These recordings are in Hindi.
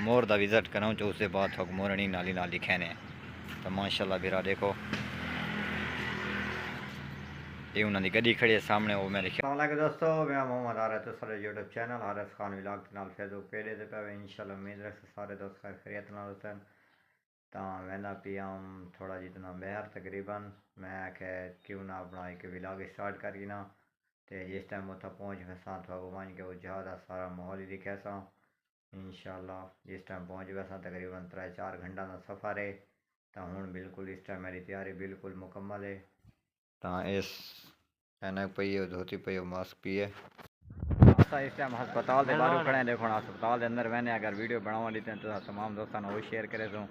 मोर का विजिट कराऊँ तो उसके बाद थोक मोरनी नाली नाल दिखाने। तो माशाल्लाह बिरा देखो ये उन्होंने गड्डी खड़ी है सामने, वो मेरे ख्याल दोस्तों मैं मोहम्मद आरिफ तो सारे YouTube channel Arif Khan vlog के नाल फेसबुक पेज से पे इंशाल्लाह उम्मीद रख सारे दोस्त खैरियत नाल होते हैं। तो वहदा पिया थोड़ा जितना बहर तकरीबन मैं आखे क्यों ना अपना एक व्लॉग स्टार्ट करी ना। तो जिस टाइम उत्थे पहुँच वैसा तो मान के वो जहाँ सारा माहौल ही दिखे सा इंशाल्लाह। जिस टाइम पहुँच वैसा तकरीबन 3-4 घंटा का सफ़र है। तो हूँ बिल्कुल इस टाइम मेरी तैयारी बिल्कुल मुकम्मल है। तो इस ऐनक पई है, धोती पई है, मास्क पी है। इस टाइम हस्पताल के बाहर खड़े हैं। देखो हस्पताल के अंदर मैंने अगर वीडियो बनावा ली तो तमाम दोस्तों वो शेयर करे तो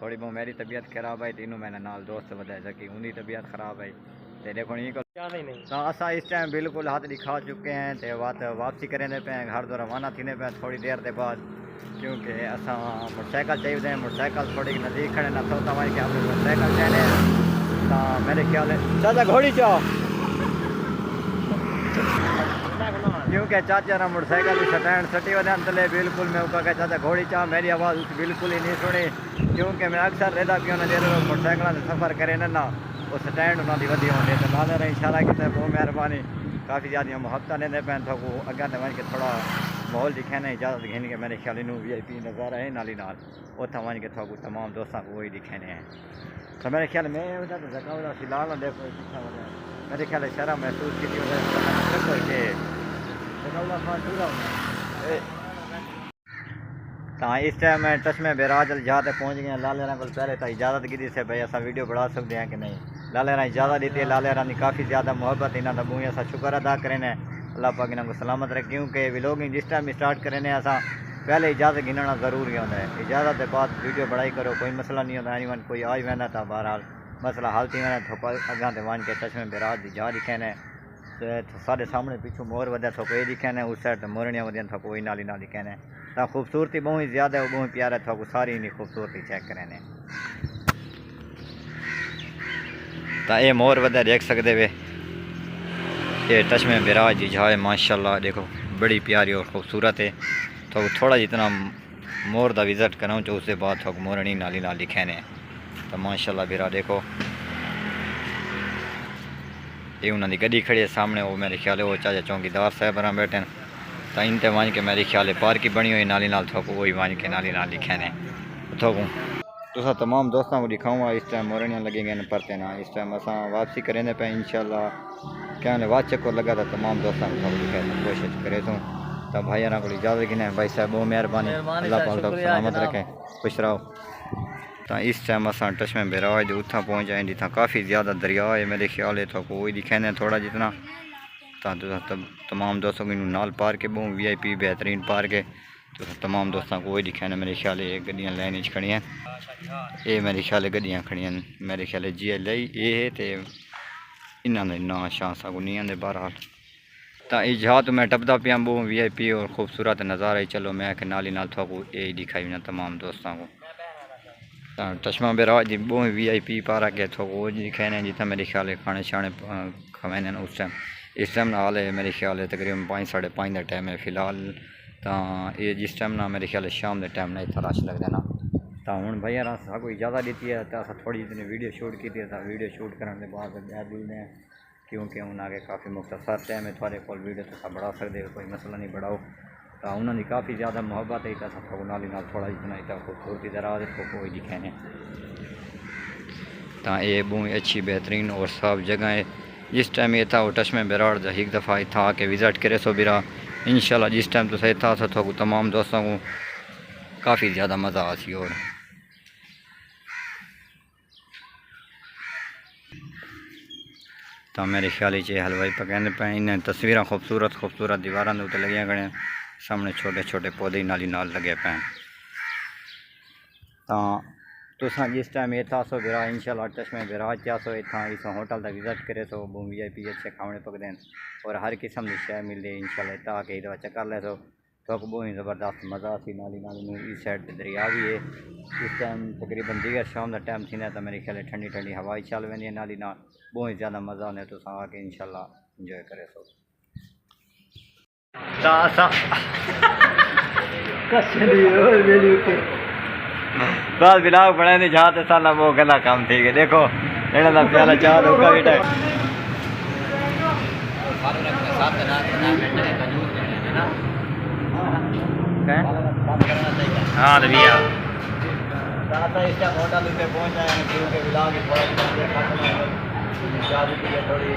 थोड़ी बहुत मेरी तबीयत खराब है तीनों मैंने नाल दोस्त बताया सकी उनकी तबीयत खराब है। तो देखो तो असा इस टाइम बिल्कुल हाथ दिखा चुके हैं। तो वापसी करें पे घर तो रवाना थी पे थोड़ी देर के बाद, क्योंकि असा मोटरसाइकिल चाहिए। मोटरसाइकिल थोड़ी नज़दीक खड़े ना तो मोटरसाइकिल चाहिए। तो मेरे ख्याल चाचा घोड़ी चाओ क्योंकि चाचा ना मोटरसाइकिल की स्टैंड सटी वजह तले बिल्कुल मैं कहा चाचा घोड़ी चाह मेरी आवाज़ बिल्कुल ही नहीं सुनी। क्योंकि मैं अक्सर रहता क्यों ना देर मोटरसाइकिल से सफ़र करे ना वो स्टैंड उन्होंने वधी होने तो नाले ने इशारा किया बहुत मेहरबानी काफ़ी ज़्यादा मुहब्बत लेंदे पैन तो अगर तो वन के थोड़ा माहौल दिखाने इजाज़त घिन के मेरे ख्याल VIP नज़ारा है नाली नाल उतना वन के थोड़ा तमाम दोस्तों को वही दिखाने हैं। तो मेरे ख्याल में फिलहाल देखो मेरे ख्याल शर्म महसूस की तो इस टाइम मैं टचमे बिराज जहाँ तक पहुँच गए। लाले को पहले तो इजाज़त की से भाई असा वीडियो बना सकते हैं कि नहीं। लाले इजाज़त दी थी। लाले की काफ़ी ज़्यादा मुहब्बत इन्हों का मूँह असा शुक्र अदा करें अल्लाह पाक इन्हों को सलामत रखे। क्योंकि व्लॉगिंग जिस टाइम स्टार्ट करें असा पहले इजाज़त गिनना ज़रूरी होता है। इजाज़त के बाद वीडियो बढ़ाई करो कोई मसला नहीं होता। एनी कोई आज वहना था बहरहाल मसला हल थी वहना थोपा अगह तो वन के टचमे बिराज जा दिखे ने साढ़े सामने पिछू मोर वध्या थोको ये दिखे ने उस साइड तो मोरनियाँ वधिया थोको वही नाली नाल दिखे ने। तो खूबसूरती बहुत ही ज़्यादा है बहुत प्यारा थोको सारी इन्नी खूबसूरती चेक करें ने। तो ये मोर वध्या देख सकते वे ये टचमे बिराज जी जहा है माशाल्लाह देखो बड़ी प्यारी और खूबसूरत है। तो थोड़ा जितना मोर का विजिट कराऊँ तो उसके बाद थोक मोरनी नाली नाल दिखे ने। तो माशाल्लाह बिरा देखो ये उन्होंने गड्डी खड़ी है सामने, वो मेरे ख्याल है वो चाचा चौकीदार साहब बना बैठे हैं। तो इन ते वन के मेरे ख्याल है पार्क की बनी हुई नाली नाल थोक वही वन के नाली नाल लिखे ने थोकूँ तो तमाम दोस्तों को दिखाऊँगा। इस टाइम मोरनियाँ लगेंगे न परते ना इस टाइम असा वापसी करें पे इंशाल्लाह क्या वाच चक्कर लगा था तमाम दोस्तों को दिखाए कोशिश करे तो भाई को इजाज़त गिने भाई साहब बहुत मेहरबानी अल्लाह पाक सलामत रखे खुश रहो। तो इस टाइम असा टच में बिराज उतना पहुँच जाए जितना काफ़ी ज़्यादा दरिया है मेरे ख्याल है तो वही दिखाने थोड़ा जितना तो तमाम दोस्तों को नाल पार्क है बहुत VIP बेहतरीन पार्क है। तो तमाम दोस्तों को वही दिखाने मेरे ख्याल है गड्डियाँ लाइन खड़ी हैं। ये मेरे ख्याल गड्डियाँ खड़ी हैं मेरे ख्याल GLI ये है तो इन्होंने ना शाह को नहीं आते बहरहाल। तो जहाँ तो मैं टपदा पिया बहुत VIP और खूबसूरत नज़ारा है। चलो मैं नाली नाल थोको ये दिखाई ना तमाम दोस्तों को टचमा बिराज जी बहुत VIP पारा के थो वो दिखाने जितना मेरे ख्याल है खाने शाने खवाने उस टाइम इस टाइम हाल है मेरे ख्याल है तकरीबन 5-5:30 का टाइम है फिलहाल। तो ये जिस टाइम ना मेरे ख्याल है शाम के टाइम ना इतना रश लगता ना। तो हूँ भैया को इजाज़त दी है तो अस थोड़ी जितनी वीडियो शूट की वीडियो शूट करने के बाद मिलते हैं। क्योंकि हूँ आगे काफ़ी मुख्तसर टाइम है थोड़े को वीडियो तो बढ़ा सकते हो कोई मसला नहीं बढ़ाओ। तो उन्होंने काफ़ी ज़्यादा मुहब्बत है तो नाली नाल थोड़ा जितना इतना खूबसूरती दराज को कोई दिखाने। तो ये बहुत अच्छी बेहतरीन और साफ जगह है। जिस टाइम ये था वो टच में बिराड़ एक दफ़ा इतना आके विज़िट करे सो बिरा इंशाल्लाह जिस टाइम तो सही था तो तमाम दोस्तों को काफ़ी ज़्यादा मज़ा आसी। और तो मेरे ख्याल हलवाई पकाने पे इन तस्वीर खूबसूरत खूबसूरत दीवारों के उत्ते लगिया खड़े सामने छोटे छोटे पौधे नाली नाल लगे पे। तो तुसा जिस टाइम ये था सो बिरा इंशाल्लाह टच में बिराज क्या सो इतना इस होटल का विजिट करे सो VIP अच्छे खाने पकते हैं और हर किस्म की शय मिलती है इंशाल्लाह इतना आके दवा चक्कर ले सो बहुत ही ज़बरदस्त मज़ा सी नाली नाली इस साइड दरिया भी है। इस टाइम तकरीबन दीगर शाम का टाइम थी तो मेरे ख्याल ठंडी ठंडी हवा चल वी नाली ना बहुत ही ज़्यादा मज़ा आने तो आके इंशाल्लाह इंजॉय करे सो। बस बिलाग बने नहीं जाते साला वो गला काम ठीक है। देखो इन्होंने प्याला चार होगा बेटा हाँ तो भैया इसका होटल पे पहुंच जाए के बिलाग थोड़ी